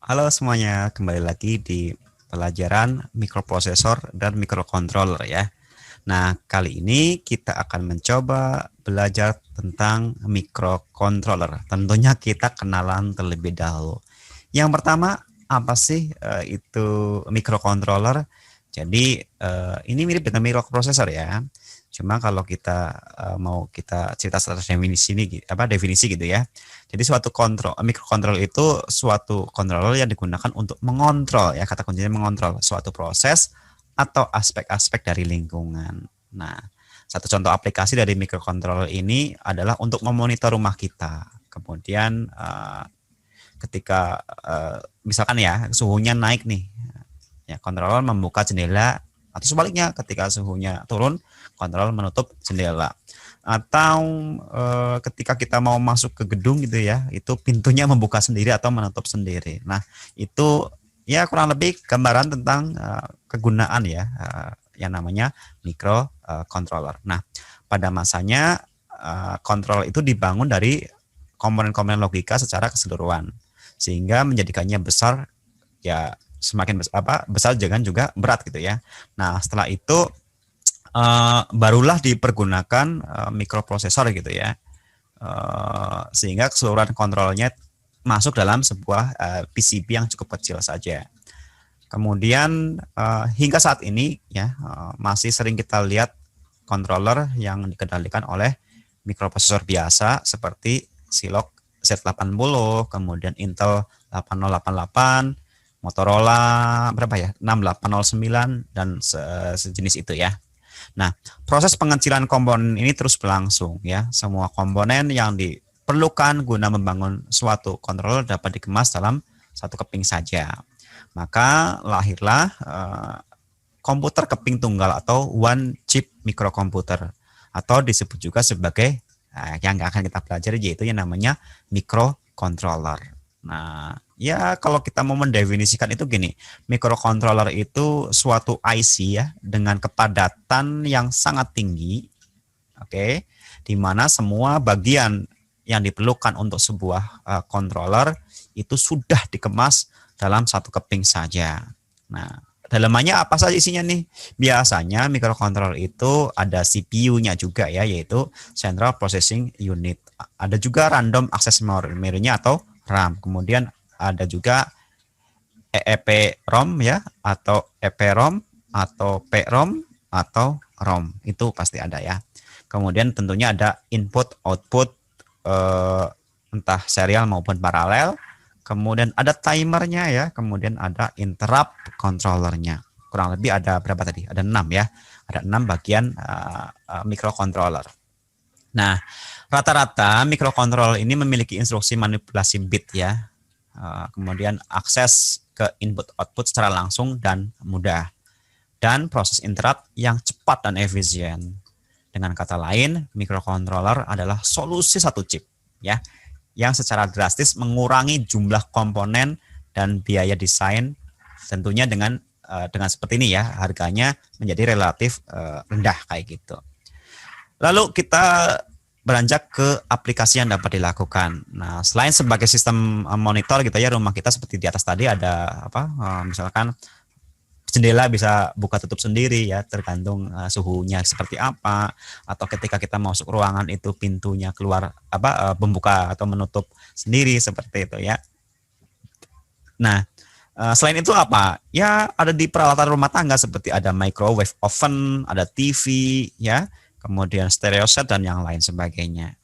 Halo semuanya, kembali lagi di pelajaran mikroprosesor dan mikrocontroller ya. Nah, kali ini kita akan mencoba belajar tentang mikrocontroller. Tentunya kita kenalan terlebih dahulu. Yang pertama, apa sih itu mikrocontroller? Jadi, ini mirip dengan mikroprosesor ya. Cuma kalau kita mau kita cerita secara definisi ini apa definisi gitu ya. Jadi suatu kontrol mikrokontrol itu suatu controller yang digunakan untuk mengontrol ya, kata kuncinya mengontrol suatu proses atau aspek-aspek dari lingkungan. Nah, satu contoh aplikasi dari mikrocontroller ini adalah untuk memonitor rumah kita. Kemudian ketika misalkan ya suhunya naik nih, ya controller membuka jendela, atau sebaliknya ketika suhunya turun, controller menutup jendela. Atau ketika kita mau masuk ke gedung gitu ya, itu pintunya membuka sendiri atau menutup sendiri. Nah, itu ya kurang lebih gambaran tentang kegunaan ya yang namanya microcontroller. Nah, pada masanya kontrol itu dibangun dari komponen-komponen logika secara keseluruhan, sehingga menjadikannya besar ya, semakin besar jangan juga berat gitu ya. Nah, setelah itu barulah dipergunakan mikroprosesor gitu ya, sehingga keseluruhan kontrolnya masuk dalam sebuah PCB yang cukup kecil saja. Kemudian hingga saat ini ya masih sering kita lihat controller yang dikendalikan oleh mikroprosesor biasa seperti Zilog Z80, kemudian Intel 8088, Motorola berapa ya, 6809 dan sejenis itu ya. Nah, proses pengecilan komponen ini terus berlangsung ya. Semua komponen yang diperlukan guna membangun suatu controller dapat dikemas dalam satu keping saja. Maka lahirlah komputer keping tunggal atau one chip microcomputer, atau disebut juga sebagai yang akan kita pelajari yaitu yang namanya microcontroller. Nah, ya kalau kita mau mendefinisikan itu gini, microcontroller itu suatu IC ya dengan kepadatan yang sangat tinggi, oke, di mana semua bagian yang diperlukan untuk sebuah controller itu sudah dikemas dalam satu keping saja. Nah, dalamannya apa saja isinya nih? Biasanya microcontroller itu ada CPU-nya juga ya, yaitu Central Processing Unit. Ada juga Random Access Memory-nya atau RAM. Kemudian ada juga EEPROM ya, atau EPROM, atau PROM, atau ROM. Itu pasti ada ya. Kemudian tentunya ada input, output, entah serial maupun paralel. Kemudian ada timernya ya, kemudian ada interrupt controllernya. Kurang lebih ada berapa tadi? Ada 6 ya. Ada 6 bagian microcontroller. Nah, rata-rata microcontroller ini memiliki instruksi manipulasi bit ya. Kemudian akses ke input output secara langsung dan mudah. Dan proses interrupt yang cepat dan efisien. Dengan kata lain, microcontroller adalah solusi satu chip ya, yang secara drastis mengurangi jumlah komponen dan biaya desain, tentunya dengan seperti ini ya, harganya menjadi relatif rendah kayak gitu. Lalu kita beranjak ke aplikasi yang dapat dilakukan. Nah, selain sebagai sistem monitor gitu ya, rumah kita seperti di atas tadi ada apa? Misalkan jendela bisa buka tutup sendiri ya, tergantung suhunya seperti apa, atau ketika kita masuk ruangan itu pintunya keluar apa membuka atau menutup sendiri seperti itu ya. Nah, selain itu apa? Ya ada di peralatan rumah tangga seperti ada microwave oven, ada TV ya, kemudian stereo set dan yang lain sebagainya.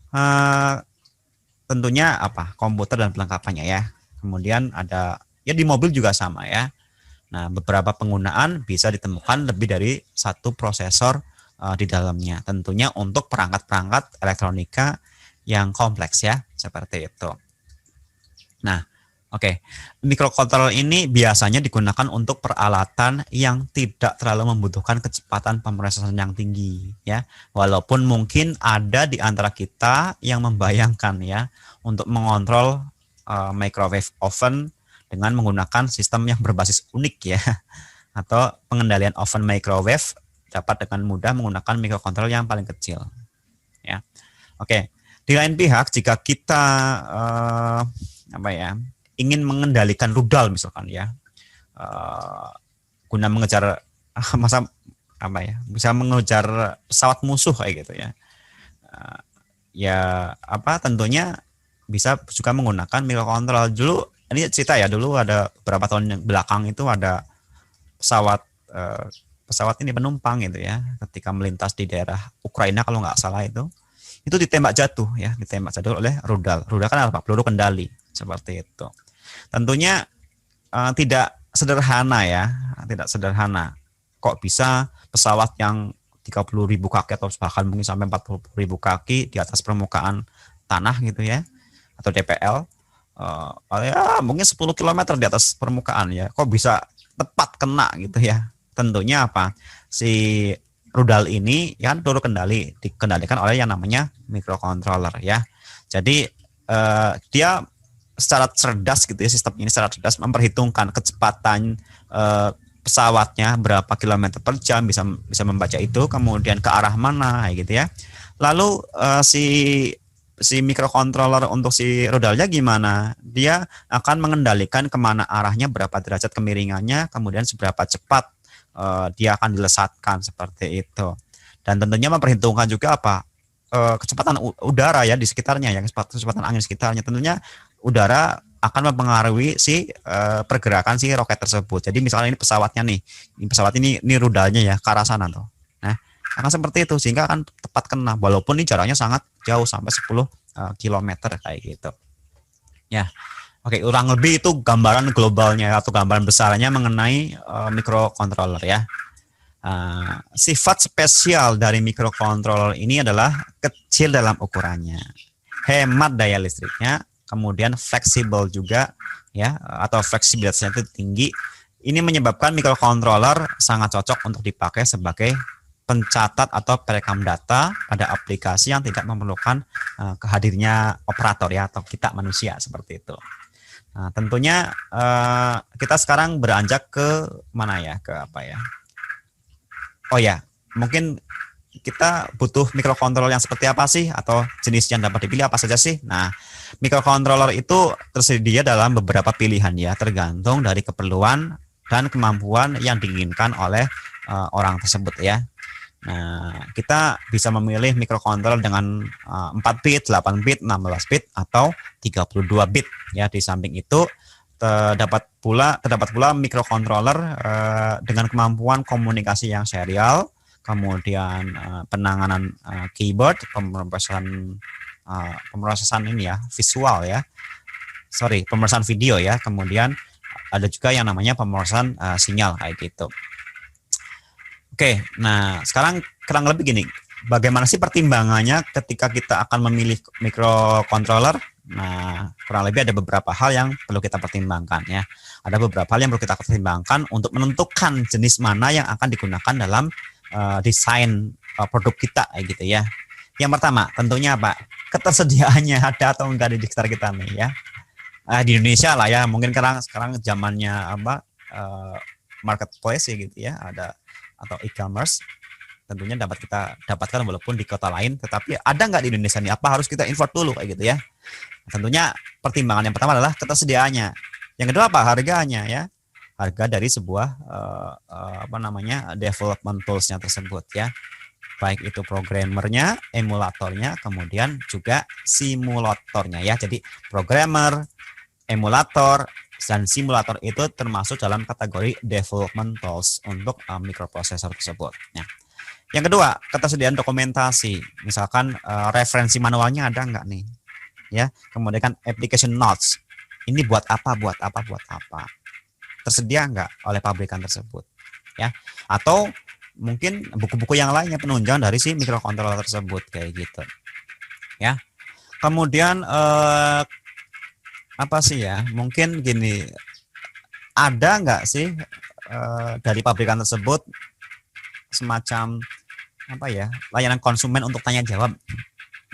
Uh, Tentunya apa? Komputer dan perlengkapannya ya. Kemudian ada ya di mobil juga sama ya. Nah, beberapa penggunaan bisa ditemukan lebih dari satu prosesor di dalamnya. Tentunya untuk perangkat-perangkat elektronika yang kompleks ya, seperti itu. Nah, oke. Microcontroller ini biasanya digunakan untuk peralatan yang tidak terlalu membutuhkan kecepatan pemrosesan yang tinggi ya. Walaupun mungkin ada di antara kita yang membayangkan ya untuk mengontrol microwave oven dengan menggunakan sistem yang berbasis unik ya, atau pengendalian oven microwave dapat dengan mudah menggunakan microcontroller yang paling kecil ya. Oke. Di lain pihak, jika kita apa ya ingin mengendalikan rudal misalkan ya, guna mengejar masa apa ya, bisa mengejar pesawat musuh kayak gitu ya. Ya apa tentunya bisa juga menggunakan microcontroller. Dulu ini cerita ya, dulu ada beberapa tahun yang belakang itu ada pesawat pesawat ini penumpang gitu ya, ketika melintas di daerah Ukraina kalau nggak salah itu ditembak jatuh ya, ditembak jatuh oleh rudal. Rudal kan apa? Peluru kendali seperti itu. Tentunya tidak sederhana ya, tidak sederhana. Kok bisa pesawat yang 30.000 kaki atau bahkan mungkin sampai 40.000 kaki di atas permukaan tanah gitu ya, atau DPL, ya mungkin 10 km di atas permukaan ya, kok bisa tepat kena gitu ya. Tentunya apa? Si rudal ini ya kan peluru kendali dikendalikan oleh yang namanya microcontroller ya. Jadi dia secara cerdas gitu ya, sistem ini secara cerdas memperhitungkan kecepatan pesawatnya berapa kilometer per jam, bisa membaca itu, kemudian ke arah mana gitu ya. Lalu si microcontroller untuk si rudalnya gimana? Dia akan mengendalikan kemana arahnya, berapa derajat kemiringannya, kemudian seberapa cepat dia akan dilesatkan seperti itu. Dan tentunya memperhitungkan juga apa? Kecepatan udara ya di sekitarnya, ya kecepatan angin sekitarnya. Tentunya udara akan mempengaruhi si pergerakan si roket tersebut. Jadi misalnya ini pesawatnya nih, pesawat ini rudalnya ya ke arah sana tuh. Nah, akan seperti itu sehingga akan tepat kena walaupun ini jaraknya sangat jauh sampai 10 km kayak gitu. Ya. Oke, kurang lebih itu gambaran globalnya atau gambaran besarnya mengenai microcontroller ya. Sifat spesial dari microcontroller ini adalah kecil dalam ukurannya, hemat daya listriknya, kemudian fleksibel juga ya, atau fleksibilitasnya itu tinggi. Ini menyebabkan microcontroller sangat cocok untuk dipakai sebagai pencatat atau perekam data pada aplikasi yang tidak memerlukan kehadirnya operator ya, atau kita manusia seperti itu. Nah, tentunya kita sekarang beranjak ke mana ya, ke apa ya? Oh ya, mungkin kita butuh microcontroller yang seperti apa sih, atau jenis yang dapat dipilih apa saja sih? Nah, microcontroller itu tersedia dalam beberapa pilihan ya, tergantung dari keperluan dan kemampuan yang diinginkan oleh orang tersebut ya. Nah, kita bisa memilih microcontroller dengan 4 bit, 8 bit, 16 bit, atau 32 bit ya. Di samping itu terdapat pula microcontroller dengan kemampuan komunikasi yang serial, kemudian penanganan keyboard, pemrosesan ini ya, visual ya, pemrosesan video ya, kemudian ada juga yang namanya pemrosesan sinyal kayak gitu. Oke, nah sekarang kurang lebih gini, bagaimana sih pertimbangannya ketika kita akan memilih microcontroller? Nah, kurang lebih ada beberapa hal yang perlu kita pertimbangkan ya. Ada beberapa hal yang perlu kita pertimbangkan untuk menentukan jenis mana yang akan digunakan dalam desain produk kita gitu ya. Yang pertama, tentunya apa? Ketersediaannya ada atau enggak di sekitar kita nih ya. Di Indonesia lah ya, mungkin sekarang zamannya apa? Marketplace ya gitu ya, ada atau e-commerce. Tentunya dapat kita dapatkan walaupun di kota lain, tetapi ada nggak di Indonesia nih? Apa harus kita import dulu kayak gitu ya? Tentunya pertimbangan yang pertama adalah ketersediaannya. Yang kedua apa? Harganya ya. Harga dari sebuah development tools-nya tersebut ya. Baik itu programmernya, emulatornya, kemudian juga simulatornya ya. Jadi programmer, emulator, dan simulator itu termasuk dalam kategori development tools untuk microprocessor tersebut. Nah, yang kedua, ketersediaan dokumentasi. Misalkan referensi manualnya ada nggak nih? Ya, kemudian kan application notes. Ini buat apa? Tersedia nggak oleh pabrikan tersebut? Ya, atau mungkin buku-buku yang lainnya penunjang dari si microcontroller tersebut kayak gitu. Ya, kemudian apa sih ya? Mungkin gini, ada nggak sih dari pabrikan tersebut semacam apa ya, layanan konsumen untuk tanya jawab?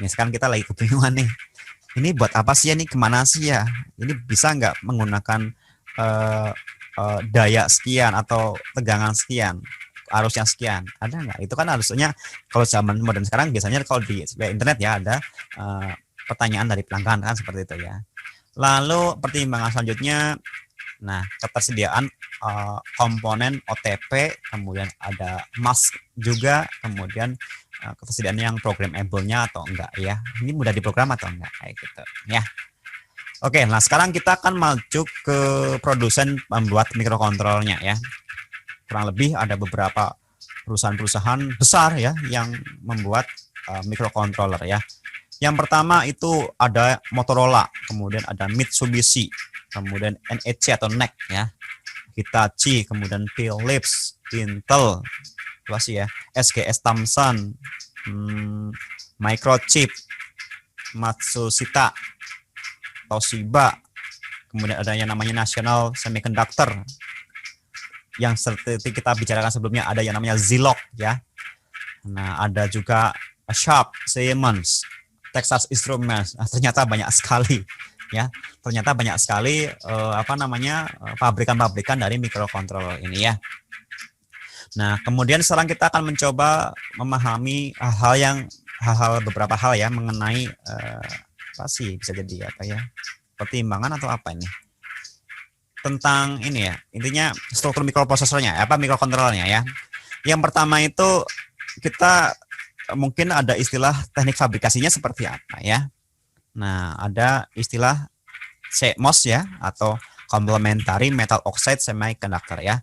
Nih sekarang kita lagi kebingungan nih. Ini buat apa sih ya, ini kemana sih ya? Ini bisa nggak menggunakan daya sekian atau tegangan sekian, arusnya sekian? Ada nggak? Itu kan harusnya kalau zaman modern sekarang biasanya kalau di internet ya ada pertanyaan dari pelanggan kan seperti itu ya. Lalu pertimbangan selanjutnya, nah ketersediaan komponen OTP, kemudian ada mask juga, kemudian ketersediaan yang programmable-nya atau enggak ya. Ini mudah diprogram atau enggak kayak gitu ya. Oke, nah sekarang kita akan maju ke produsen pembuat mikrokontrolnya ya. Kurang lebih ada beberapa perusahaan-perusahaan besar ya yang membuat microcontroller ya. Yang pertama itu ada Motorola, kemudian ada Mitsubishi, kemudian NEC atau NEC ya, Hitachi, kemudian Philips, Intel, apa sih ya, SGS Thomson, Microchip, Matsushita, Toshiba, kemudian ada yang namanya National Semiconductor. Yang seperti kita bicarakan sebelumnya ada yang namanya Zilog ya. Nah, ada juga Sharp, Siemens, Texas Instruments. Nah, ternyata banyak sekali ya. Ternyata banyak sekali pabrikan-pabrikan dari microcontroller ini ya. Nah, kemudian sekarang kita akan mencoba memahami beberapa hal ya mengenai apa sih bisa jadi apa ya? Pertimbangan atau apa ini? Tentang ini ya, intinya struktur mikroprosesornya, mikrokontrollernya ya. Yang pertama itu kita mungkin ada istilah teknik fabrikasinya seperti apa ya. Nah, ada istilah CMOS ya, atau Complementary Metal Oxide Semiconductor ya.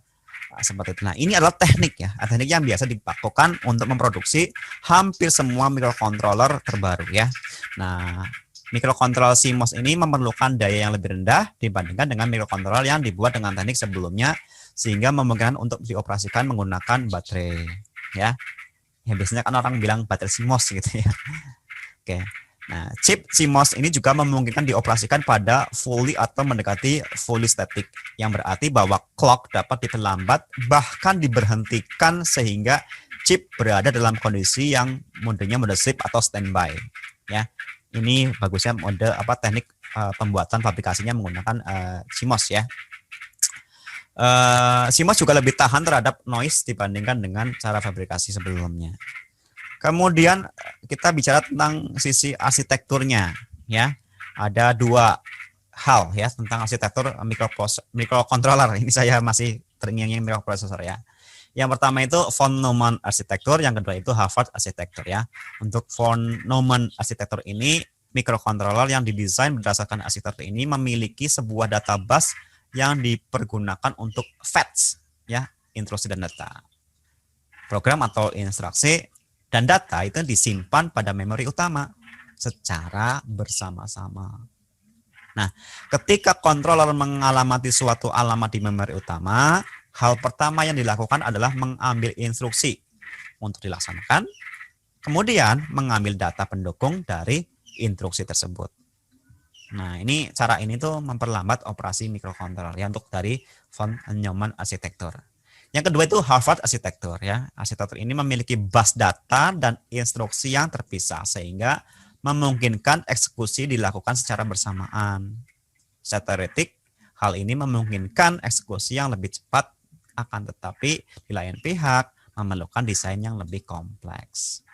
Nah, seperti itu. Nah, ini adalah teknik ya, teknik yang biasa dipakai untuk memproduksi hampir semua mikrokontroller terbaru ya. Nah, mikrokontroller CMOS ini memerlukan daya yang lebih rendah dibandingkan dengan mikrokontroller yang dibuat dengan teknik sebelumnya, sehingga memungkinkan untuk dioperasikan menggunakan baterai ya. Ya biasanya kan orang bilang baterai CMOS gitu ya. Oke. Nah, chip CMOS ini juga memungkinkan dioperasikan pada fully atau mendekati fully static, yang berarti bahwa clock dapat diperlambat bahkan diberhentikan sehingga chip berada dalam kondisi yang modenya mode sleep atau standby ya. Ini bagusnya mode teknik pembuatan fabrikasinya menggunakan CMOS ya. CMOS juga lebih tahan terhadap noise dibandingkan dengan cara fabrikasi sebelumnya. Kemudian kita bicara tentang sisi arsitekturnya ya. Ada dua hal ya tentang arsitektur microcontroller. Ini saya masih terngiang-ngiang microprocessor ya. Yang pertama itu von Neumann arsitektur, yang kedua itu Harvard arsitektur ya. Untuk von Neumann arsitektur ini, mikrokontroller yang didesain berdasarkan arsitektur ini memiliki sebuah database yang dipergunakan untuk fetch ya, instruksi dan data. Program atau instruksi dan data itu disimpan pada memori utama secara bersama-sama. Nah, ketika controller mengalamati suatu alamat di memori utama, hal pertama yang dilakukan adalah mengambil instruksi untuk dilaksanakan, kemudian mengambil data pendukung dari instruksi tersebut. Nah, cara ini tuh memperlambat operasi mikrokontroller ya, untuk dari von Neumann arsitektur. Yang kedua itu Harvard arsitektur ya. Arsitektur ini memiliki bus data dan instruksi yang terpisah sehingga memungkinkan eksekusi dilakukan secara bersamaan. Secara teoretik, hal ini memungkinkan eksekusi yang lebih cepat, akan tetapi di lain pihak memerlukan desain yang lebih kompleks.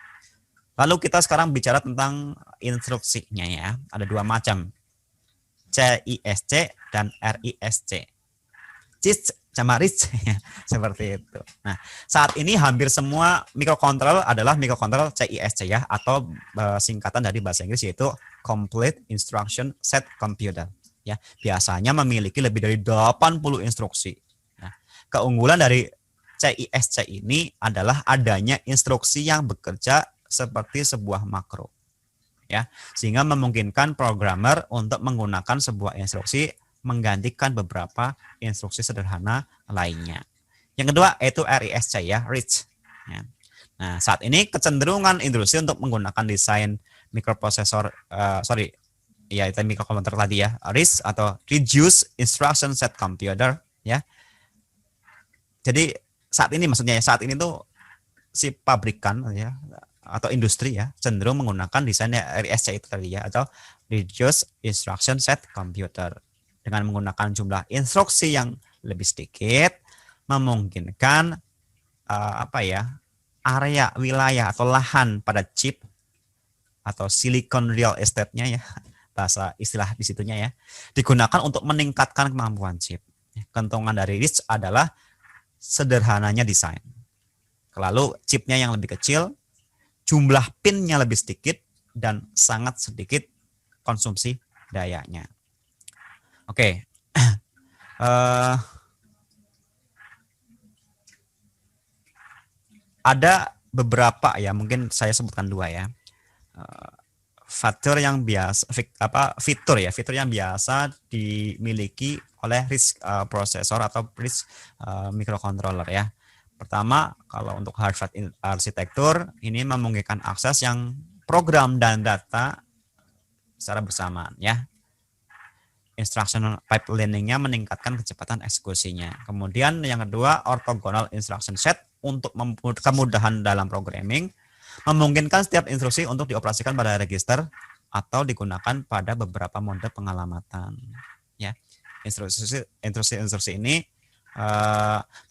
Lalu kita sekarang bicara tentang instruksinya ya. Ada dua macam, CISC dan RISC. CISC sama RISC seperti itu. Nah, saat ini hampir semua mikrokontroller adalah mikrokontroller CISC ya, atau singkatan dari bahasa Inggris yaitu Complete Instruction Set Computer ya. Biasanya memiliki lebih dari 80 instruksi. Nah, keunggulan dari CISC ini adalah adanya instruksi yang bekerja seperti sebuah makro ya, sehingga memungkinkan programmer untuk menggunakan sebuah instruksi menggantikan beberapa instruksi sederhana lainnya. Yang kedua itu RISC ya, RISC. Ya. Nah, saat ini kecenderungan industri untuk menggunakan desain mikroprosesor, itu mikrokomputer tadi ya, RISC atau Reduced Instruction Set Computer ya. Jadi saat ini tuh si pabrikan ya atau industri ya cenderung menggunakan desain RISC itu tadi ya, atau Reduced Instruction Set Computer. Dengan menggunakan jumlah instruksi yang lebih sedikit, memungkinkan area wilayah atau lahan pada chip atau silicon real estate-nya ya bahasa istilah di situnya ya, digunakan untuk meningkatkan kemampuan chip. Keuntungan dari RISC adalah sederhananya desain. Lalu chipnya yang lebih kecil, jumlah pinnya lebih sedikit, dan sangat sedikit konsumsi dayanya. Oke. Ada beberapa ya, mungkin saya sebutkan dua ya. Fitur yang biasa fitur yang biasa dimiliki oleh RISC prosesor atau RISC microcontroller ya. Pertama, kalau untuk hardware arsitektur ini memungkinkan akses yang program dan data secara bersamaan ya. Instruction pipelining-nya meningkatkan kecepatan eksekusinya. Kemudian yang kedua, orthogonal instruction set untuk kemudahan dalam programming, memungkinkan setiap instruksi untuk dioperasikan pada register atau digunakan pada beberapa mode pengalamatan. Ya, instruksi ini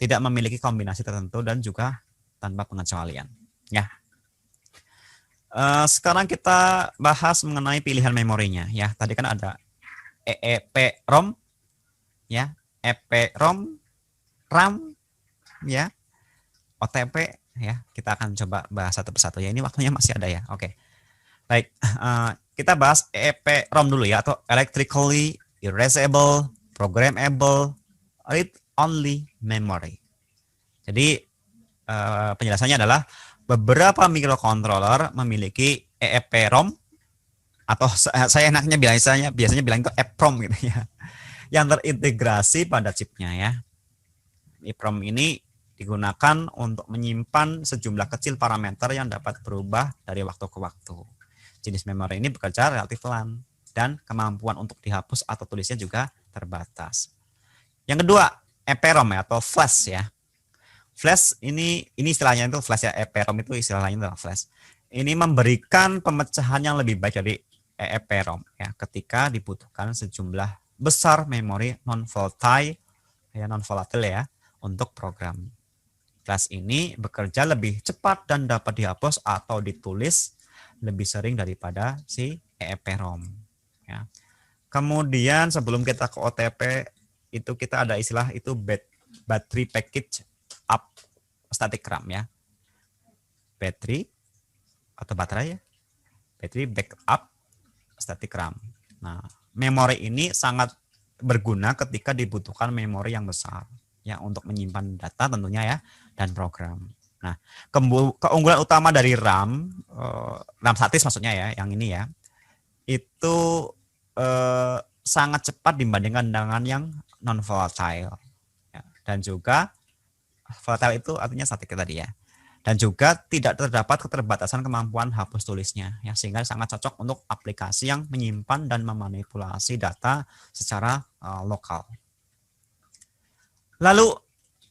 tidak memiliki kombinasi tertentu dan juga tanpa pengecualian. Ya. Sekarang kita bahas mengenai pilihan memorinya. Ya, tadi kan ada EEPROM, ya, EPROM, RAM, ya, OTP, ya. Kita akan coba bahas satu persatu ya. Ini waktunya masih ada ya. Oke. Baik, kita bahas EEPROM dulu ya, atau Electrically Erasable Programmable Read-Only Memory. Jadi penjelasannya adalah beberapa microcontroller memiliki EEPROM, atau saya enaknya biasanya bilang itu EEPROM gitu ya, yang terintegrasi pada chipnya ya. EEPROM ini digunakan untuk menyimpan sejumlah kecil parameter yang dapat berubah dari waktu ke waktu. Jenis memori ini bekerja relatif pelan dan kemampuan untuk dihapus atau tulisnya juga terbatas. Yang kedua, EEPROM ya, atau flash ya. Flash ini istilahnya itu flash ya, EEPROM itu istilahnya adalah flash. Ini memberikan pemecahan yang lebih baik dari EEPROM ya, ketika dibutuhkan sejumlah besar memori non-volatile ya untuk program. Flash ini bekerja lebih cepat dan dapat dihapus atau ditulis lebih sering daripada si EEPROM ya. Kemudian sebelum kita ke OTP itu kita ada istilah itu battery package up static RAM ya. Battery atau baterai ya. Battery backup static RAM. Nah, memori ini sangat berguna ketika dibutuhkan memori yang besar ya untuk menyimpan data tentunya ya dan program. Nah, keunggulan utama dari RAM, RAM statis maksudnya ya, yang ini ya, itu sangat cepat dibandingkan dengan yang non volatile ya. Dan juga volatile itu artinya statik tadi ya. Dan juga tidak terdapat keterbatasan kemampuan hapus tulisnya ya, sehingga sangat cocok untuk aplikasi yang menyimpan dan memanipulasi data secara lokal. Lalu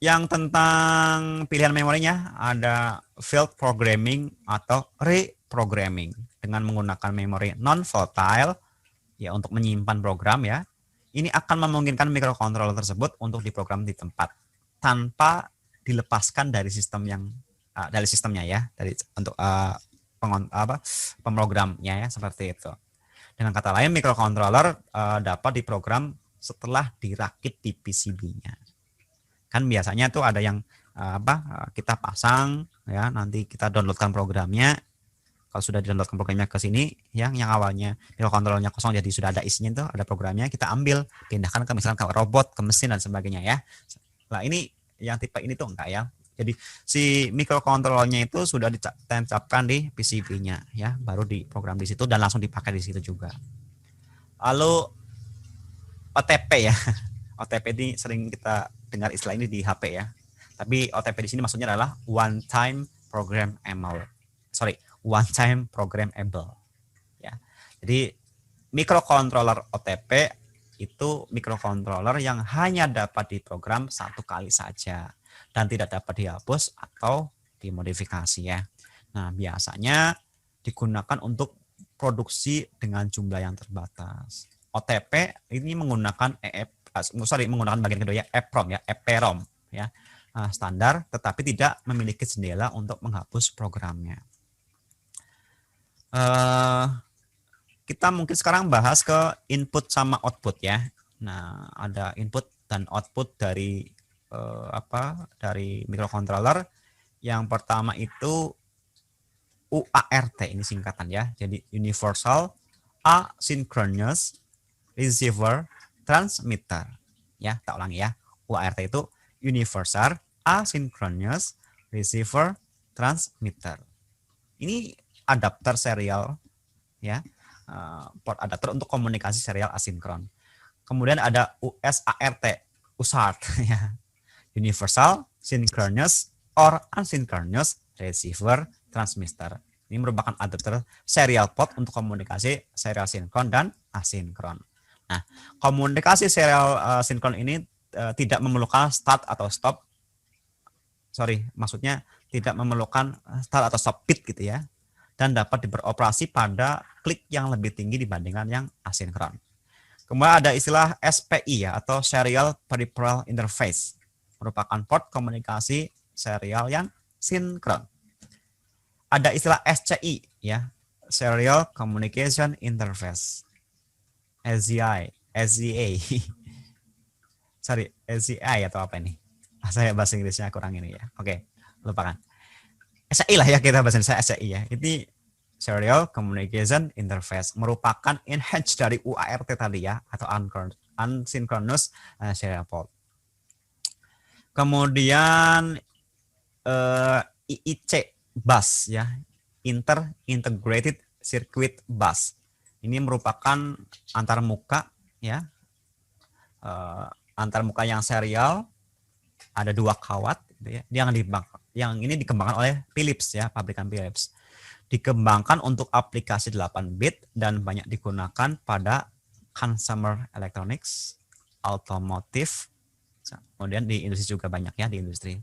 yang tentang pilihan memorinya ada field programming atau reprogramming dengan menggunakan memori non volatile ya untuk menyimpan program ya. Ini akan memungkinkan microcontroller tersebut untuk diprogram di tempat tanpa dilepaskan dari sistem yang dari sistemnya ya, dari untuk pemrogramnya ya, seperti itu. Dengan kata lain, microcontroller dapat diprogram setelah dirakit di PCB-nya. Kan biasanya tuh ada yang kita pasang ya, nanti kita downloadkan programnya. Kalau sudah di-downloadkan programnya ke sini, yang awalnya microcontrollernya kosong jadi sudah ada isinya tuh, ada programnya, kita ambil, pindahkan ke misalkan ke robot, ke mesin dan sebagainya ya. Nah, ini yang tipe ini tuh enggak ya. Jadi si microcontrollernya itu sudah ditancapkan di PCB-nya ya, baru diprogram di situ dan langsung dipakai di situ juga. Lalu OTP ya. OTP ini sering kita dengar istilah ini di HP ya. Tapi OTP di sini maksudnya adalah one time programmable. Ya. Jadi microcontroller OTP itu microcontroller yang hanya dapat diprogram satu kali saja dan tidak dapat dihapus atau dimodifikasi ya. Nah, biasanya digunakan untuk produksi dengan jumlah yang terbatas. OTP ini menggunakan menggunakan bagian kedua ya, EEPROM ya, EEPROM ya. Standar tetapi tidak memiliki jendela untuk menghapus programnya. kita mungkin sekarang bahas ke input sama output ya. Nah, ada input dan output dari dari microcontroller. Yang pertama itu UART, ini singkatan ya. Jadi Universal Asynchronous Receiver Transmitter. Ya, tak ulangi ya. UART itu Universal Asynchronous Receiver Transmitter. Ini adapter serial ya. Port adapter untuk komunikasi serial asinkron. Kemudian ada USART ya. Universal Synchronous or Asynchronous Receiver Transmitter. Ini merupakan adapter serial port untuk komunikasi serial sinkron dan asinkron. Nah, komunikasi serial sinkron ini tidak memerlukan start atau stop. Maksudnya tidak memerlukan start atau stop bit gitu ya. Dan dapat beroperasi pada klik yang lebih tinggi dibandingkan yang asinkron. Kemudian ada istilah SPI ya, atau Serial Peripheral Interface. Merupakan port komunikasi serial yang sinkron. Ada istilah SCI ya, Serial Communication Interface. SCI. SCI atau apa ini? Saya bahasa Inggrisnya kurang ini ya. Oke, lupakan. SCI lah ya, kita bahasa Indonesia SCI ya. Ini Serial Communication Interface, merupakan enhance dari UART tadi ya, atau Unsynchronous Serial Port. Kemudian IIC bus ya, Integrated Circuit Bus. Ini merupakan antarmuka ya, antarmuka yang serial, ada 2 kawat gitu ya. Yang ini dikembangkan oleh Philips ya, pabrikan Philips. Dikembangkan untuk aplikasi 8 bit dan banyak digunakan pada consumer electronics, automotive, kemudian di industri juga banyak ya, di industri.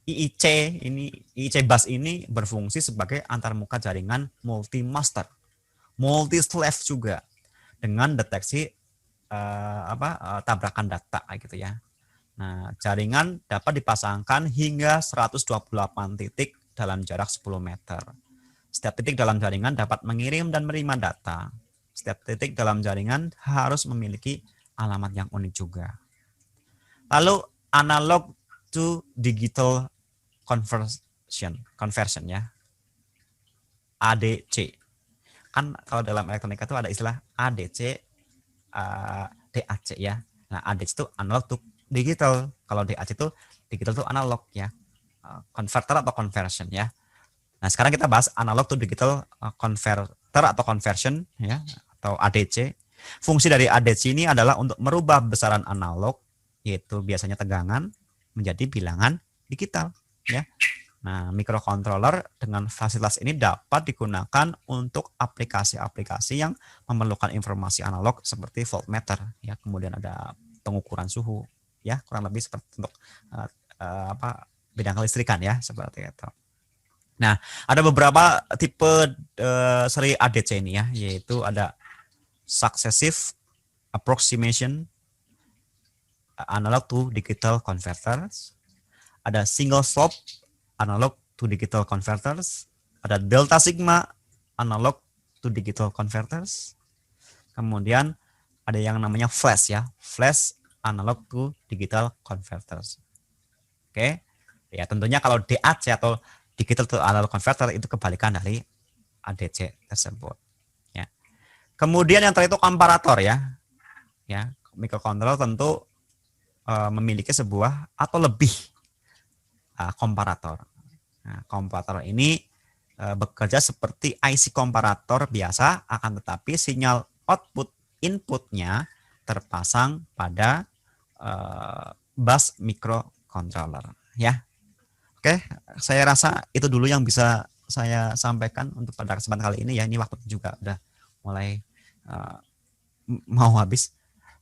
IIC bus ini berfungsi sebagai antarmuka jaringan multi-master, multi-slave juga, dengan deteksi tabrakan data gitu ya. Nah, jaringan dapat dipasangkan hingga 128 titik dalam jarak 10 meter. Setiap titik dalam jaringan dapat mengirim dan menerima data. Setiap titik dalam jaringan harus memiliki alamat yang unik juga. Lalu analog to digital conversion ya, ADC. Kan kalau dalam elektronika itu ada istilah ADC, DAC ya. Nah, ADC itu analog to digital. Kalau DAC itu digital to analog ya. Converter atau conversion ya. Nah, sekarang kita bahas analog to digital converter atau conversion ya, atau ADC. Fungsi dari ADC ini adalah untuk merubah besaran analog, yaitu biasanya tegangan, menjadi bilangan digital ya. Nah, microcontroller dengan fasilitas ini dapat digunakan untuk aplikasi-aplikasi yang memerlukan informasi analog seperti voltmeter ya, kemudian ada pengukuran suhu ya, kurang lebih seperti untuk bidang kelistrikan ya, seperti itu. Nah, ada beberapa tipe seri ADC ini ya, yaitu ada successive approximation analog to digital converters, ada single slope analog to digital converters, ada delta sigma analog to digital converters, kemudian ada yang namanya flash ya, flash analog to digital converters. Oke, ya tentunya kalau DAC atau digital to analog converter itu kebalikan dari ADC tersebut. Ya. Kemudian yang terakhir itu komparator ya, ya microcontroller tentu memiliki sebuah atau lebih komparator. Nah, komparator ini bekerja seperti IC komparator biasa, akan tetapi sinyal output inputnya terpasang pada bus microcontroller ya. Oke, saya rasa itu dulu yang bisa saya sampaikan untuk pada kesempatan kali ini ya. Ini waktu juga udah mulai mau habis.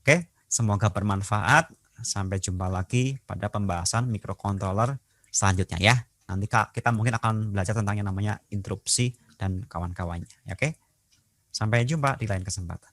Oke, semoga bermanfaat. Sampai jumpa lagi pada pembahasan microcontroller selanjutnya ya. Nanti kita mungkin akan belajar tentang yang namanya interupsi dan kawan-kawannya. Oke, sampai jumpa di lain kesempatan.